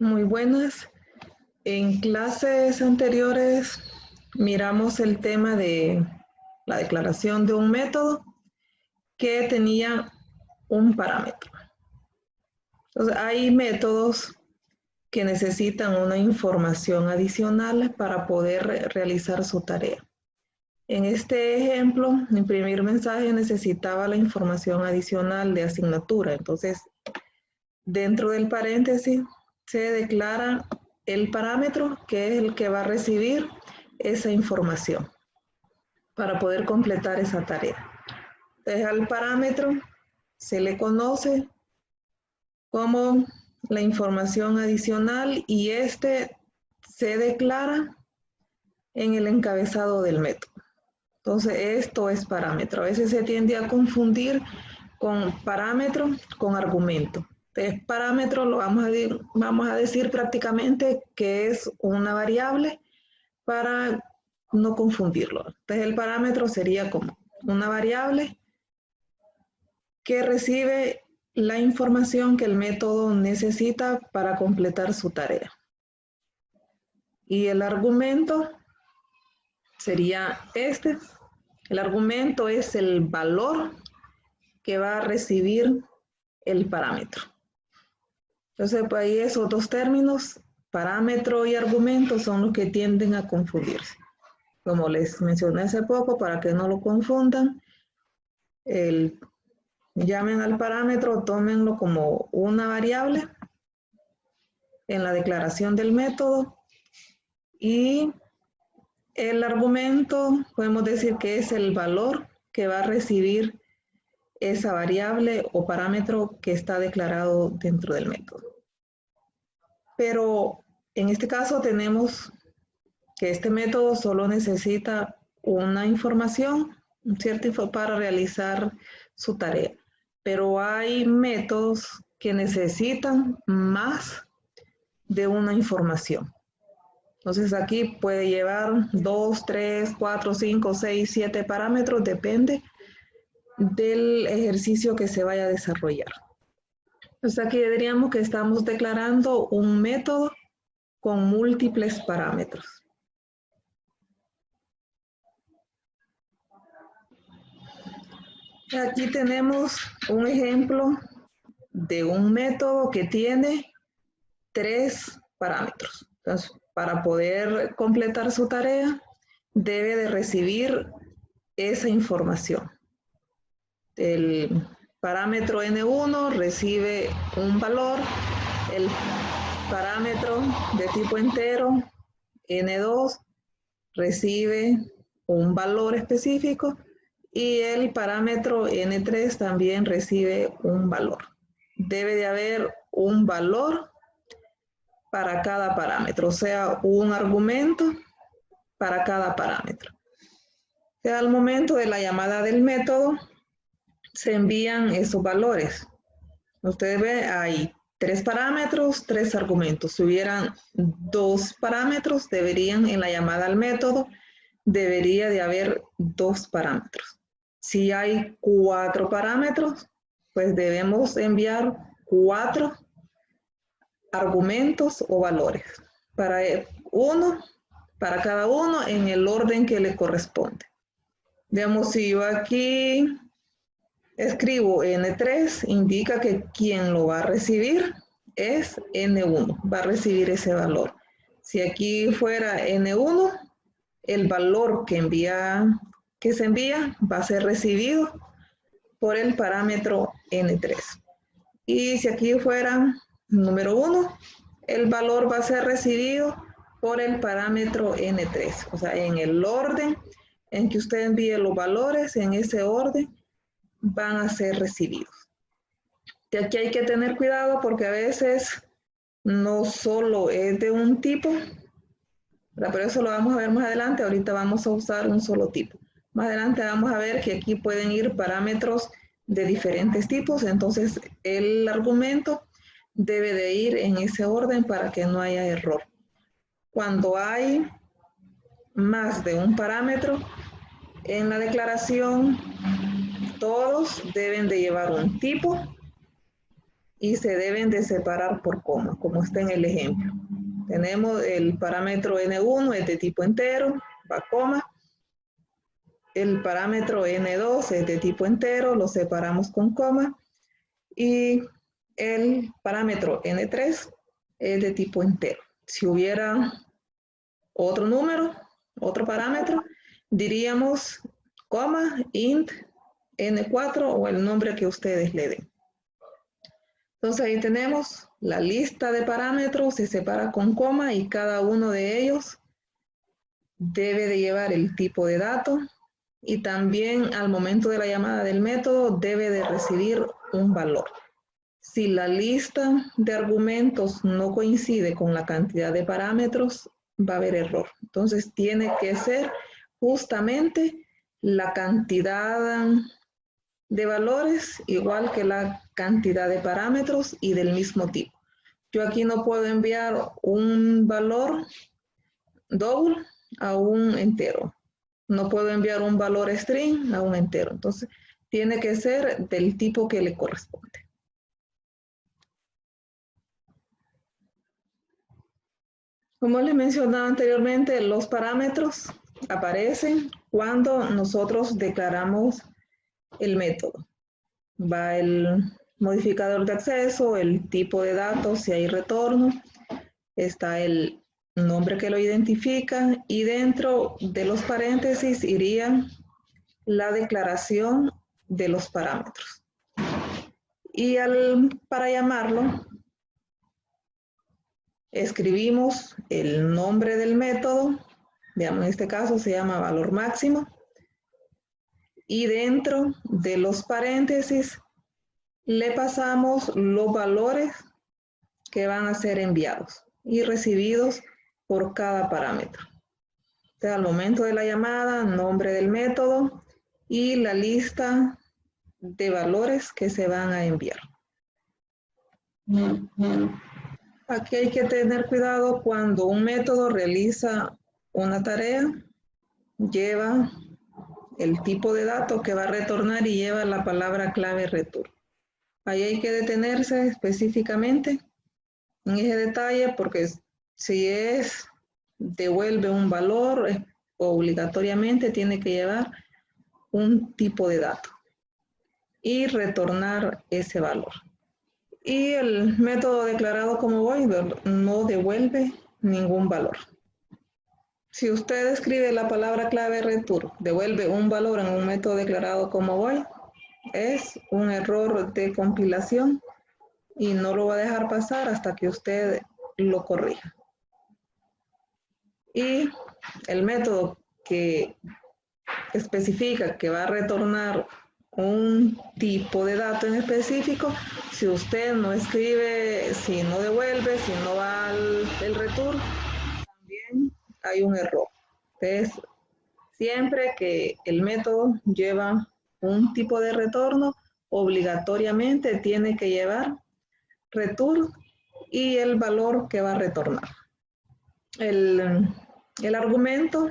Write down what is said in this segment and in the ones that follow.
Muy buenas. En clases anteriores miramos el tema de la declaración de un método que tenía un parámetro. Entonces, hay métodos que necesitan una información adicional para poder realizar su tarea. En este ejemplo, imprimir mensaje necesitaba la información adicional de asignatura. Entonces, dentro del paréntesis se declara el parámetro que es el que va a recibir esa información para poder completar esa tarea. Entonces, al parámetro se le conoce como la información adicional y este se declara en el encabezado del método. Entonces, esto es parámetro. A veces se tiende a confundir con parámetro con argumento. Entonces, parámetro lo vamos a decir prácticamente que es una variable para no confundirlo. Entonces, el parámetro sería como una variable que recibe la información que el método necesita para completar su tarea. Y el argumento sería este. El argumento es el valor que va a recibir el parámetro. Entonces, pues ahí esos dos términos, parámetro y argumento, son los que tienden a confundirse. Como les mencioné hace poco, para que no lo confundan, llamen al parámetro, tómenlo como una variable en la declaración del método y el argumento podemos decir que es el valor que va a recibir esa variable o parámetro que está declarado dentro del método. Pero en este caso tenemos que este método solo necesita una información, para realizar su tarea. Pero hay métodos que necesitan más de una información. Entonces aquí puede llevar 2, 3, 4, 5, 6, 7 parámetros, depende del ejercicio que se vaya a desarrollar. Entonces aquí diríamos que estamos declarando un método con múltiples parámetros. Aquí tenemos un ejemplo de un método que tiene 3 parámetros. Entonces, para poder completar su tarea, debe de recibir esa información. El parámetro N1 recibe un valor, el parámetro de tipo entero N2 recibe un valor específico y el parámetro N3 también recibe un valor. Debe de haber un valor para cada parámetro, o sea, un argumento para cada parámetro. Al momento de la llamada del método, se envían esos valores. Ustedes ven, hay 3 parámetros, 3 argumentos. Si hubieran 2 parámetros, en la llamada al método, debería de haber 2 parámetros. Si hay 4 parámetros, pues debemos enviar 4 argumentos o valores. Para cada uno en el orden que le corresponde. Digamos, si yo aquí escribo N3, indica que quien lo va a recibir es N1, va a recibir ese valor. Si aquí fuera N1, el valor que se envía va a ser recibido por el parámetro N3. Y si aquí fuera número 1, el valor va a ser recibido por el parámetro N3. O sea, en el orden en que usted envíe los valores, en ese orden van a ser recibidos. De aquí hay que tener cuidado porque a veces no solo es de un tipo, pero eso lo vamos a ver más adelante. Ahorita vamos a usar un solo tipo. Más adelante vamos a ver que aquí pueden ir parámetros de diferentes tipos, entonces el argumento debe de ir en ese orden para que no haya error. Cuando hay más de un parámetro, en la declaración todos deben de llevar un tipo y se deben de separar por coma, como está en el ejemplo. Tenemos el parámetro N1 es de tipo entero, va coma. El parámetro N2 es de tipo entero, lo separamos con coma. Y el parámetro N3 es de tipo entero. Si hubiera otro número, otro parámetro, diríamos coma, int, N4 o el nombre que ustedes le den. Entonces ahí tenemos la lista de parámetros, se separa con coma y cada uno de ellos debe de llevar el tipo de dato y también al momento de la llamada del método debe de recibir un valor. Si la lista de argumentos no coincide con la cantidad de parámetros, va a haber error. Entonces tiene que ser justamente la cantidad de valores igual que la cantidad de parámetros y del mismo tipo. Yo aquí no puedo enviar un valor double a un entero. No puedo enviar un valor string a un entero. Entonces tiene que ser del tipo que le corresponde. Como les mencionaba anteriormente, los parámetros aparecen cuando nosotros declaramos el método. Va el modificador de acceso, el tipo de datos, si hay retorno, está el nombre que lo identifica y dentro de los paréntesis iría la declaración de los parámetros. Y para llamarlo, escribimos el nombre del método, veamos, en este caso se llama valor máximo, y dentro de los paréntesis le pasamos los valores que van a ser enviados y recibidos por cada parámetro. Entonces, al momento de la llamada, nombre del método y la lista de valores que se van a enviar. Aquí hay que tener cuidado cuando un método realiza una tarea, lleva el tipo de dato que va a retornar y lleva la palabra clave return. Ahí hay que detenerse específicamente en ese detalle porque si devuelve un valor, obligatoriamente tiene que llevar un tipo de dato y retornar ese valor. Y el método declarado como void no devuelve ningún valor. Si usted escribe la palabra clave return, devuelve un valor en un método declarado como void, es un error de compilación y no lo va a dejar pasar hasta que usted lo corrija. Y el método que especifica que va a retornar un tipo de dato en específico, si usted no escribe, si no devuelve, si no va el return, también hay un error. Entonces, siempre que el método lleva un tipo de retorno, obligatoriamente tiene que llevar return y el valor que va a retornar. El argumento, o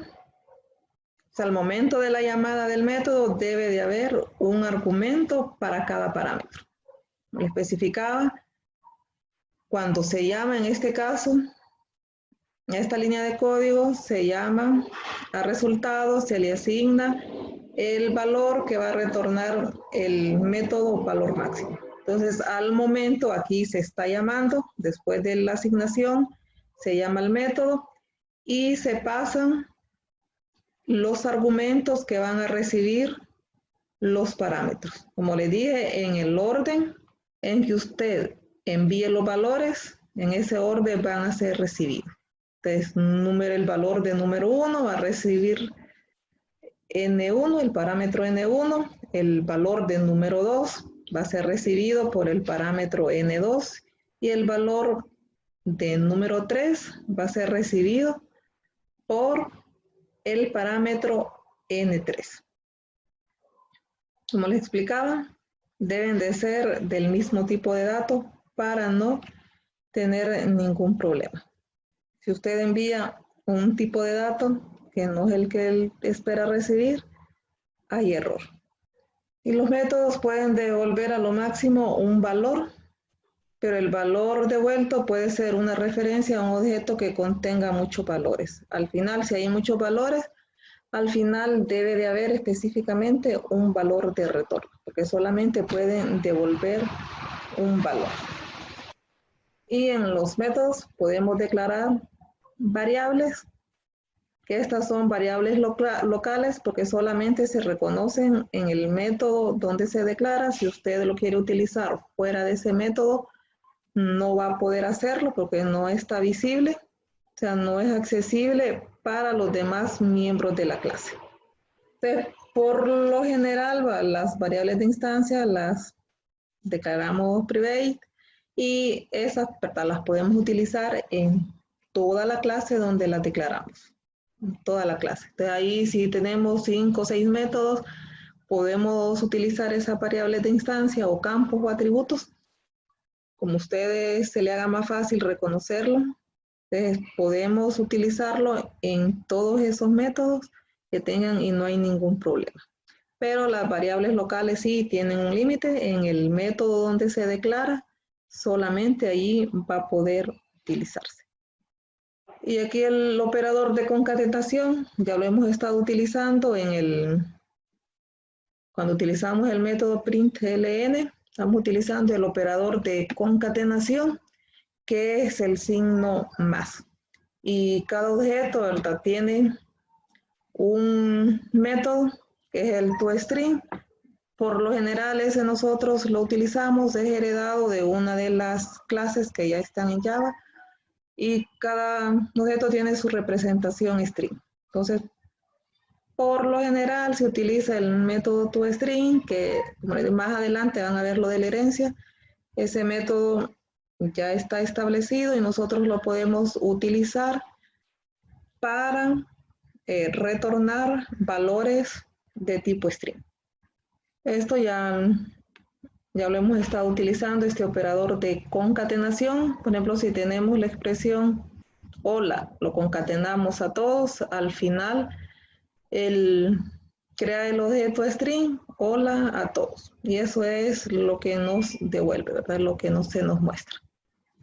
sea, al momento de la llamada del método debe de haber un argumento para cada parámetro. Le especificaba, cuando se llama en este caso, esta línea de código se llama a resultado, se le asigna el valor que va a retornar el método valor máximo. Entonces, al momento aquí se está llamando, después de la asignación, se llama el método y se pasan los argumentos que van a recibir los parámetros. Como le dije, en el orden en que usted envíe los valores, en ese orden van a ser recibidos. Entonces, el valor de número 1 va a recibir N1, el parámetro N1, el valor de número 2 va a ser recibido por el parámetro N2 y el valor de número 3 va a ser recibido por el parámetro N3. Como les explicaba, deben de ser del mismo tipo de dato para no tener ningún problema. Si usted envía un tipo de dato que no es el que él espera recibir, hay error. Y los métodos pueden devolver a lo máximo un valor pero el valor devuelto puede ser una referencia a un objeto que contenga muchos valores. Al final, si hay muchos valores, al final debe de haber específicamente un valor de retorno, porque solamente pueden devolver un valor. Y en los métodos podemos declarar variables, que estas son variables locales porque solamente se reconocen en el método donde se declara. Si usted lo quiere utilizar fuera de ese método, no va a poder hacerlo porque no está visible, o sea, no es accesible para los demás miembros de la clase. Entonces, por lo general, las variables de instancia las declaramos private y esas las podemos utilizar en toda la clase donde las declaramos, en toda la clase. Entonces, ahí si tenemos 5 o 6 métodos, podemos utilizar esas variables de instancia o campos o atributos como a ustedes se le haga más fácil reconocerlo. Entonces, podemos utilizarlo en todos esos métodos que tengan y no hay ningún problema. Pero las variables locales sí tienen un límite. En el método donde se declara, solamente ahí va a poder utilizarse. Y aquí el operador de concatenación, ya lo hemos estado utilizando cuando utilizamos el método println, estamos utilizando el operador de concatenación, que es el signo más. Y cada objeto, ¿verdad?, tiene un método que es el toString. Por lo general ese nosotros lo utilizamos, es heredado de una de las clases que ya están en Java y cada objeto tiene su representación string. Entonces, por lo general se utiliza el método toString, que más adelante van a ver lo de la herencia. Ese método ya está establecido y nosotros lo podemos utilizar para retornar valores de tipo string. Esto ya lo hemos estado utilizando, este operador de concatenación. Por ejemplo, si tenemos la expresión hola, lo concatenamos a todos, al final crea el objeto string hola a todos. Y eso es lo que nos devuelve, ¿verdad? Lo que se nos muestra.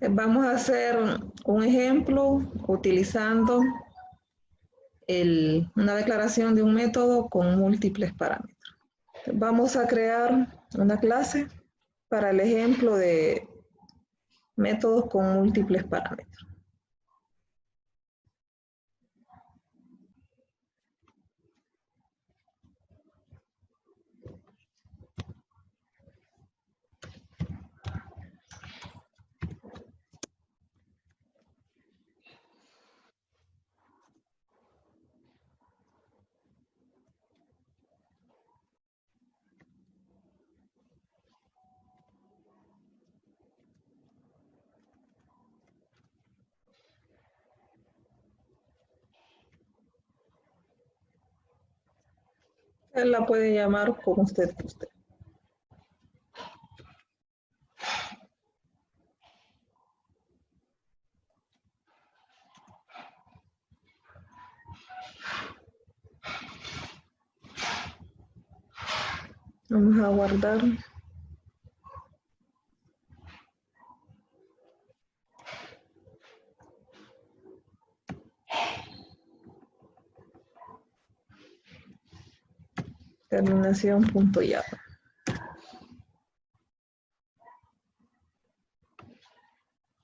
Vamos a hacer un ejemplo utilizando una declaración de un método con múltiples parámetros. Vamos a crear una clase para el ejemplo de métodos con múltiples parámetros. Él la puede llamar como usted guste. Vamos a guardar. Terminación.java.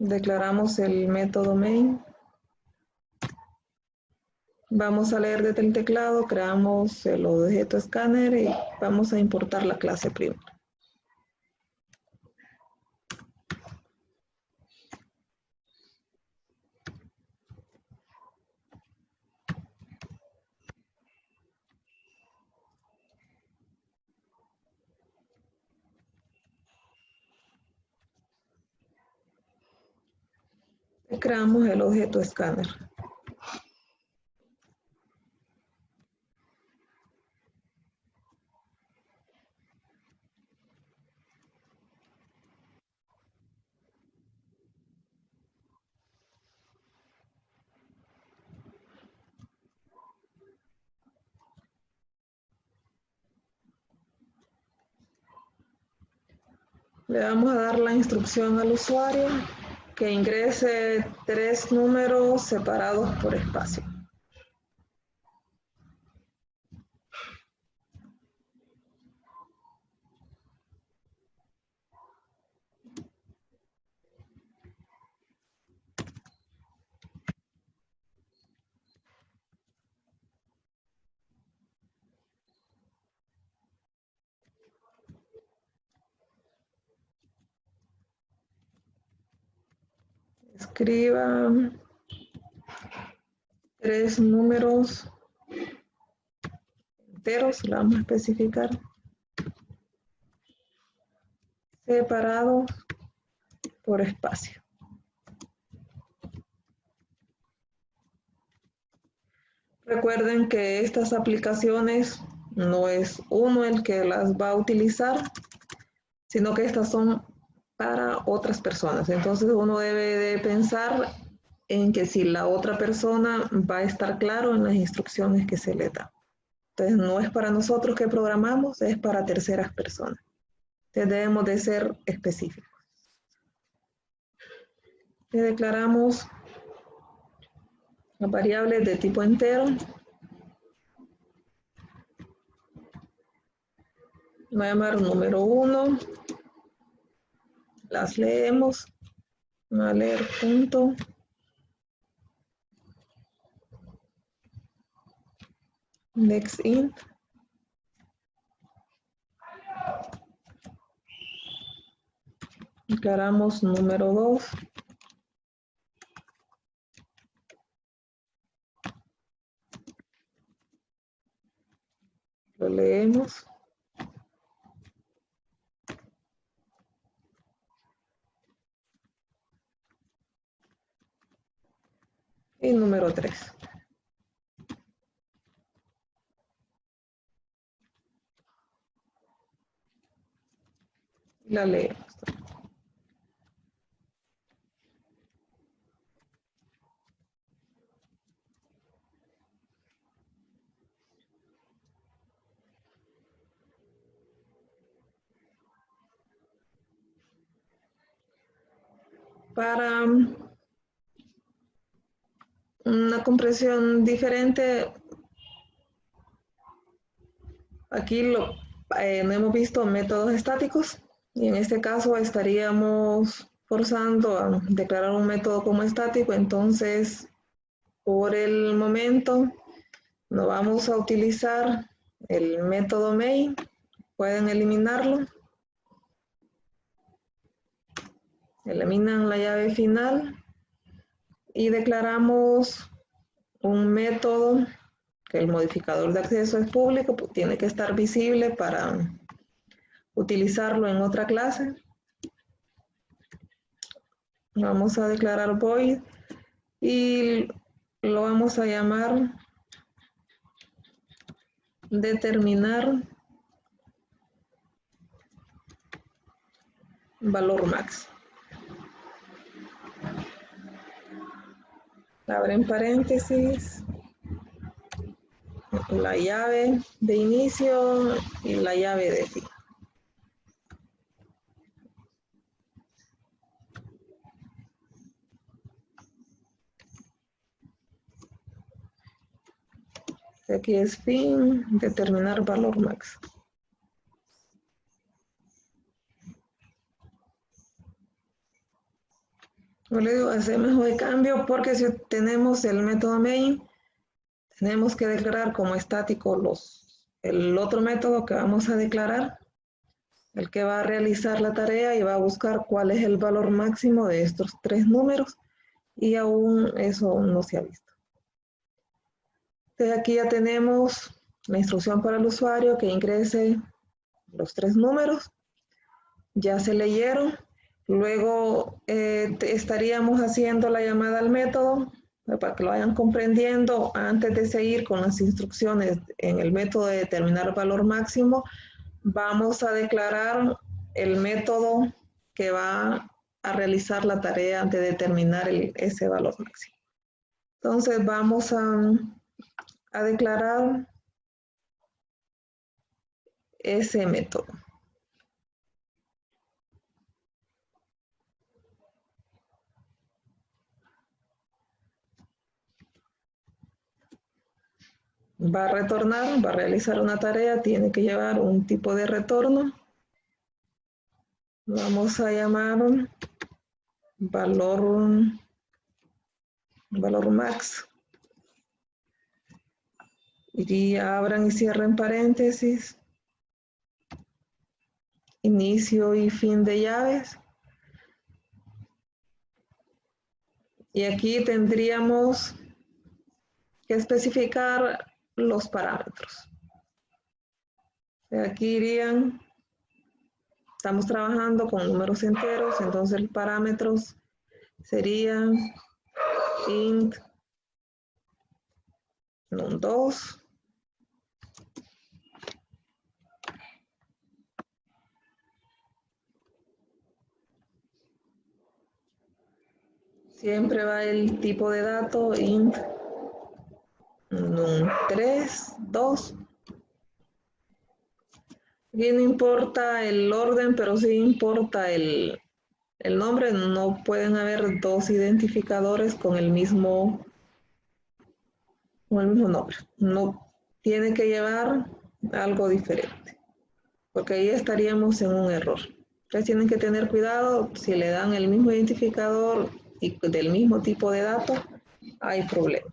Declaramos el método main. Vamos a leer desde el teclado, creamos el objeto escáner y vamos a importar la clase primero. Y creamos el objeto escáner. Le vamos a dar la instrucción al usuario que ingrese 3 números separados por espacio. Escriba 3 números enteros, lo vamos a especificar, separados por espacio. Recuerden que estas aplicaciones no es uno el que las va a utilizar, sino que estas son para otras personas. Entonces uno debe de pensar en que si la otra persona va a estar claro en las instrucciones que se le da. Entonces no es para nosotros que programamos, es para terceras personas. Entonces debemos de ser específicos. Le declaramos las variables de tipo entero. Voy a llamar número 1. Las leemos. Voy a leer punto. Next int. Declaramos número 2. Lo leemos. Y número 3. La leemos. Para una compresión diferente, aquí no hemos visto métodos estáticos y en este caso estaríamos forzando a declarar un método como estático. Entonces, por el momento, no vamos a utilizar el método main. Pueden eliminarlo. Eliminan la llave final y declaramos un método que el modificador de acceso es público, pues tiene que estar visible para utilizarlo en otra clase. Vamos a declarar void y lo vamos a llamar determinar valor max. Abren paréntesis, la llave de inicio y la llave de fin. Aquí es fin, determinar valor max. No le digo, hacemos de cambio porque si tenemos el método main, tenemos que declarar como estático el otro método que vamos a declarar, el que va a realizar la tarea y va a buscar cuál es el valor máximo de estos 3 números, y aún eso no se ha visto. Entonces aquí ya tenemos la instrucción para el usuario que ingrese los 3 números, ya se leyeron. Luego estaríamos haciendo la llamada al método para que lo vayan comprendiendo. Antes de seguir con las instrucciones en el método de determinar valor máximo, vamos a declarar el método que va a realizar la tarea de determinar ese valor máximo. Entonces vamos a declarar ese método. va a retornar, va a realizar una tarea, tiene que llevar un tipo de retorno. Vamos a llamar valor max. Y abran y cierren paréntesis. Inicio y fin de llaves. Y aquí tendríamos que especificar los parámetros. Aquí irían, estamos trabajando con números enteros, entonces los parámetros serían int num2 siempre va el tipo de dato int num3 2. Aquí no importa el orden, pero sí importa el nombre. No pueden haber dos identificadores con el mismo nombre. No tiene que llevar algo diferente, porque ahí estaríamos en un error. Ustedes tienen que tener cuidado, si le dan el mismo identificador y del mismo tipo de datos, hay problema.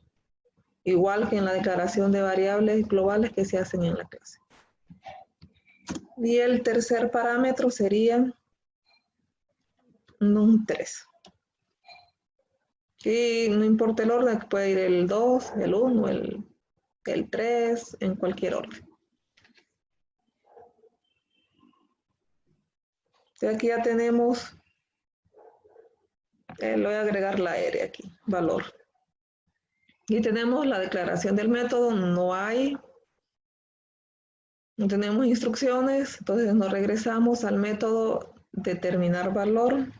Igual que en la declaración de variables globales que se hacen en la clase. Y el tercer parámetro sería num3. Y no importa el orden, puede ir el 2, el 1, el 3, en cualquier orden. Entonces aquí ya tenemos, le voy a agregar la R aquí, valor. Y tenemos la declaración del método, no tenemos instrucciones, entonces nos regresamos al método determinar valor.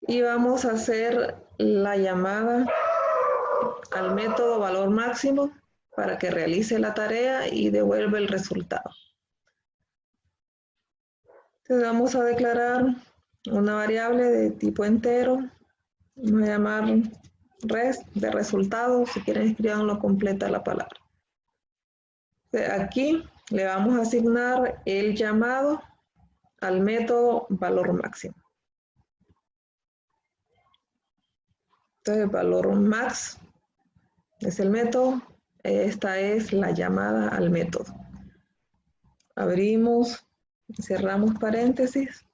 Y vamos a hacer la llamada al método valor máximo para que realice la tarea y devuelva el resultado. Entonces vamos a declarar una variable de tipo entero. Vamos a llamar res de resultado. Si quieren escribanlo completa la palabra. Aquí le vamos a asignar el llamado al método valor máximo. Entonces valor max es el método. Esta es la llamada al método. Abrimos, cerramos paréntesis.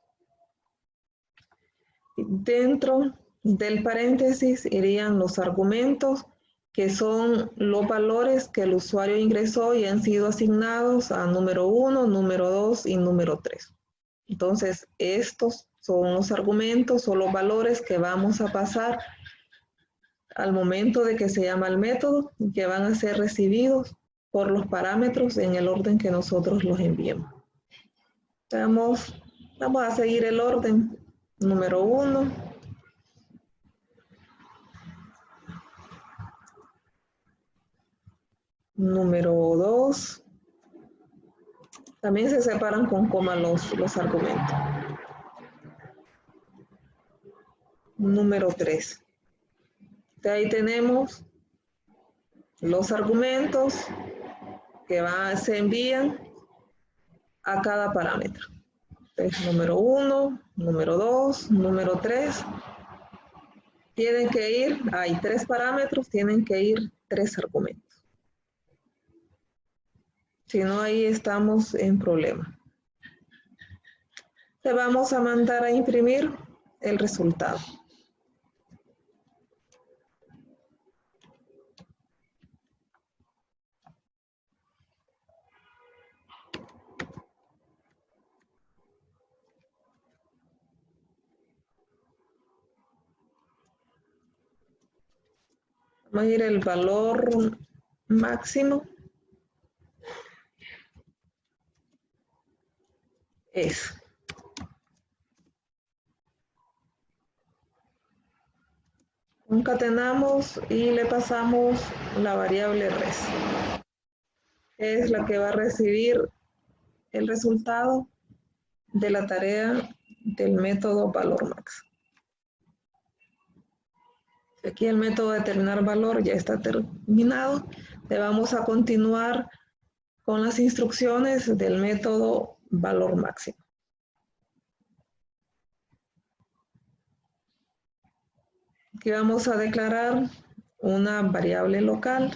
Dentro del paréntesis irían los argumentos, que son los valores que el usuario ingresó y han sido asignados a número 1, número 2 y número 3. Entonces, estos son los argumentos o los valores que vamos a pasar al momento de que se llama el método y que van a ser recibidos por los parámetros en el orden que nosotros los enviemos. Vamos a seguir el orden. Número 1. Número 2. También se separan con coma los argumentos. Número 3. De ahí tenemos los argumentos que se envían a cada parámetro. Entonces, número 1, número 2, número 3. Tienen que ir, hay 3 parámetros, tienen que ir 3 argumentos. Si no, ahí estamos en problema. Le vamos a mandar a imprimir el resultado. Vamos a ir el valor máximo. Es. Concatenamos y le pasamos la variable res. Es la que va a recibir el resultado de la tarea del método valor max. Aquí el método de determinar valor ya está terminado. Le vamos a continuar con las instrucciones del método valor máximo. Aquí vamos a declarar una variable local.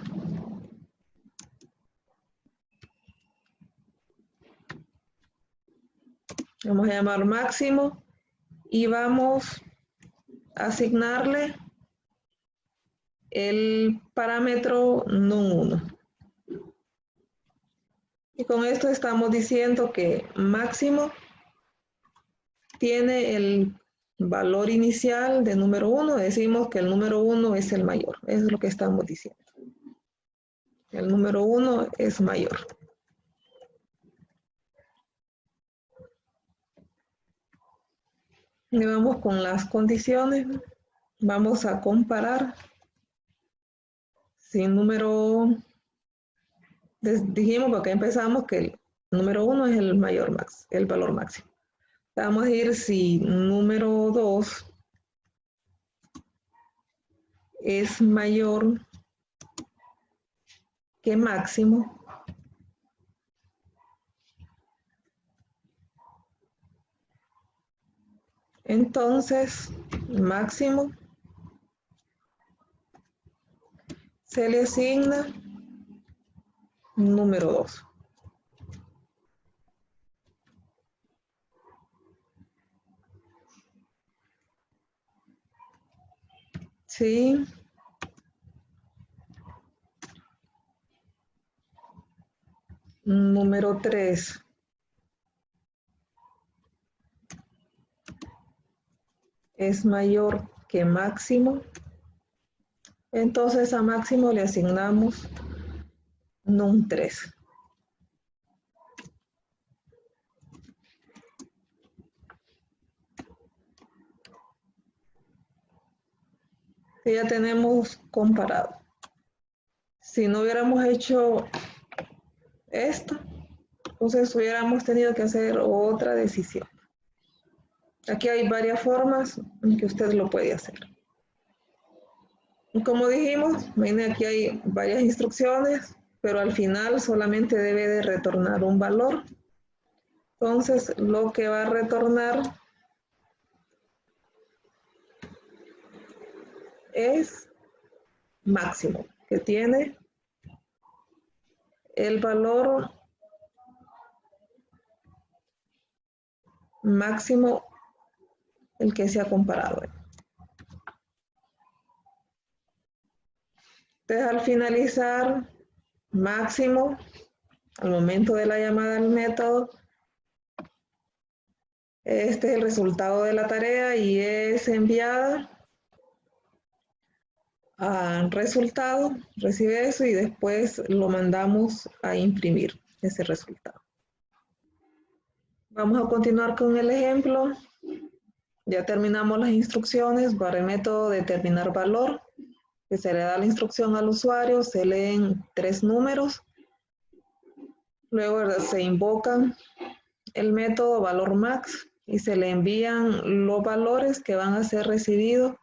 Vamos a llamar máximo y vamos a asignarle el parámetro num1. Y con esto estamos diciendo que máximo tiene el valor inicial de número 1. Decimos que el número 1 es el mayor. Eso es lo que estamos diciendo. El número 1 es mayor. Y vamos con las condiciones. Vamos a comparar si número... Dijimos porque empezamos que el número 1 es el mayor max, el valor máximo. Vamos a ir si número 2 es mayor que máximo. Entonces, máximo se le asigna número 2. Sí. Número 3 es mayor que máximo. Entonces a máximo le asignamos num3. Ya tenemos comparado. Si no hubiéramos hecho esto, entonces hubiéramos tenido que hacer otra decisión. Aquí hay varias formas en que usted lo puede hacer. Y como dijimos, miren, aquí hay varias instrucciones, pero al final solamente debe de retornar un valor. Entonces, lo que va a retornar es máximo, que tiene el valor máximo, el que se ha comparado. Entonces, al finalizar, máximo, al momento de la llamada al método, este es el resultado de la tarea y es enviada a resultado, recibe eso y después lo mandamos a imprimir ese resultado. Vamos a continuar con el ejemplo. Ya terminamos las instrucciones para el método de determinar valor, que se le da la instrucción al usuario, se leen 3 números, luego, ¿verdad?, se invocan el método valor max y se le envían los valores que van a ser recibidos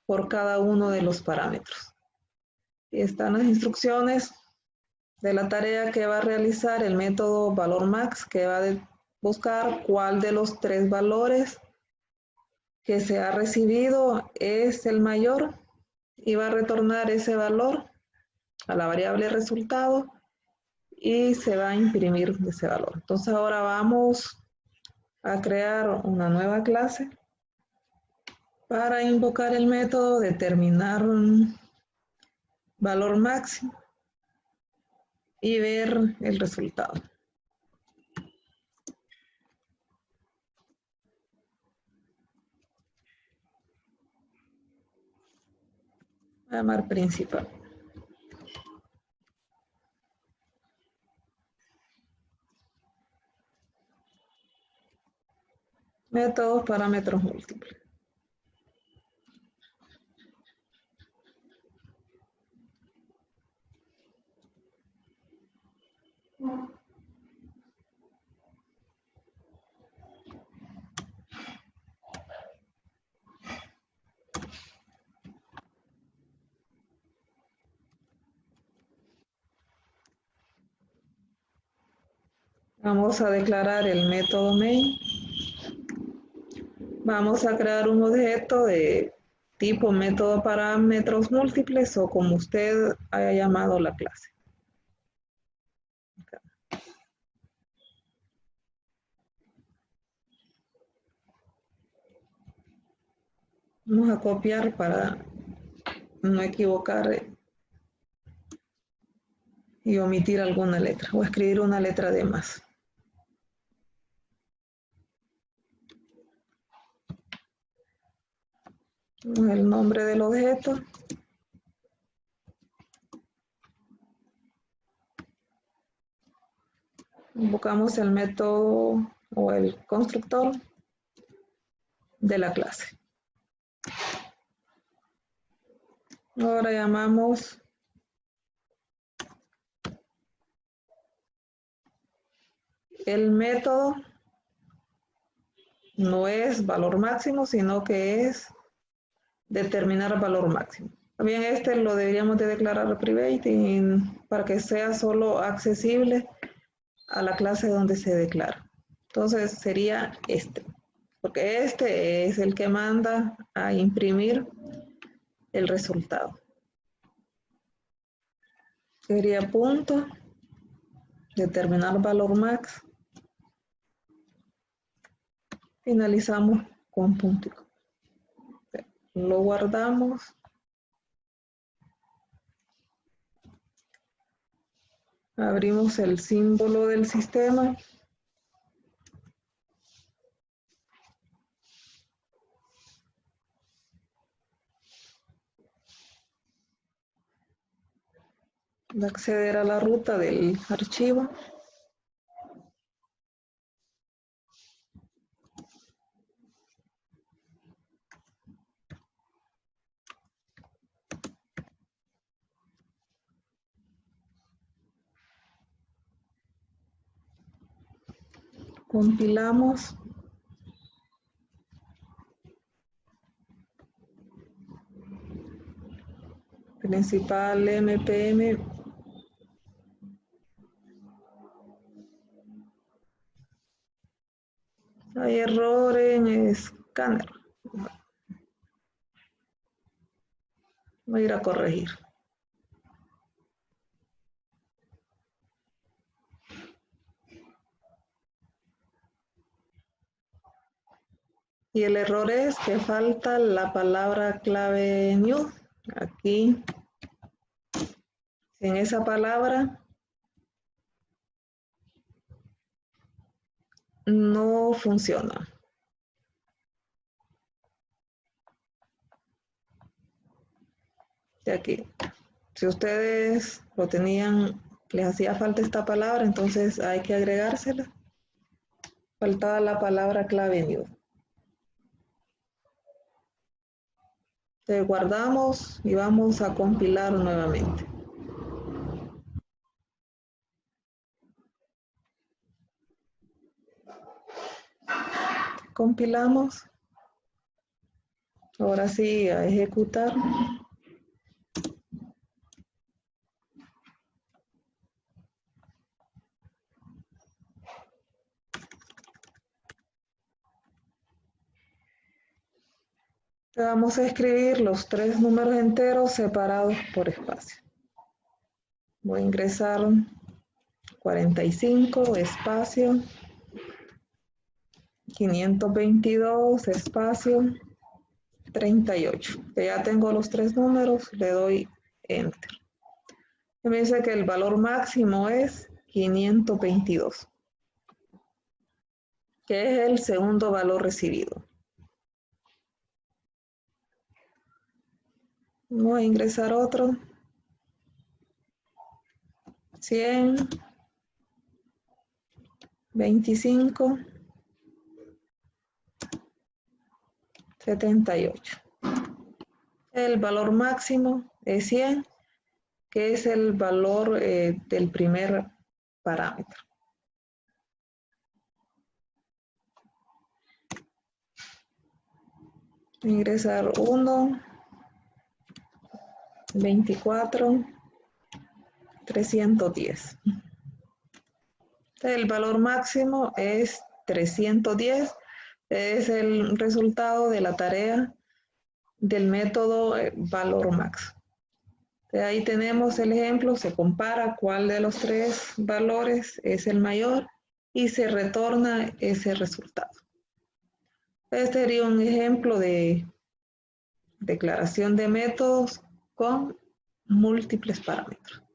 por cada uno de los parámetros. Y están las instrucciones de la tarea que va a realizar el método valor max, que va a buscar cuál de los 3 valores que se ha recibido es el mayor y va a retornar ese valor a la variable resultado y se va a imprimir ese valor. Entonces ahora vamos a crear una nueva clase para invocar el método determinar valor máximo y ver el resultado. Voy a llamar principal. Métodos parámetros múltiples. Vamos a declarar el método main. Vamos a crear un objeto de tipo método parámetros múltiples o como usted haya llamado la clase. Vamos a copiar para no equivocar y omitir alguna letra o escribir una letra de más. El nombre del objeto. Invocamos el método o el constructor de la clase. Ahora llamamos el método, no es valor máximo, sino que es determinar valor máximo. También este lo deberíamos de declarar private para que sea solo accesible a la clase donde se declara. Entonces sería este, porque este es el que manda a imprimir el resultado. Sería punto, determinar valor max. Finalizamos con punto. Lo guardamos. Abrimos el símbolo del sistema. De acceder a la ruta del archivo. Compilamos. Principal MPM. Hay error en escáner. Voy a ir a corregir. Y el error es que falta la palabra clave new. Aquí, en esa palabra, no funciona. De aquí. Si ustedes lo tenían, les hacía falta esta palabra, entonces hay que agregársela. Faltaba la palabra clave new. Entonces guardamos y vamos a compilar nuevamente. Compilamos. Ahora sí, a ejecutar. Vamos a escribir los 3 números enteros separados por espacio. Voy a ingresar 45, espacio, 522, espacio, 38. Ya tengo los 3 números, le doy Enter. Y me dice que el valor máximo es 522, que es el segundo valor recibido. Voy a ingresar otro. 100, 25, 78. El valor máximo es 100, que es el valor del primer parámetro. Ingresar 1, 24, 310. El valor máximo es 310, es el resultado de la tarea del método valor max. Ahí tenemos el ejemplo, se compara cuál de los tres valores es el mayor y se retorna ese resultado. Este sería un ejemplo de declaración de métodos con múltiples parámetros.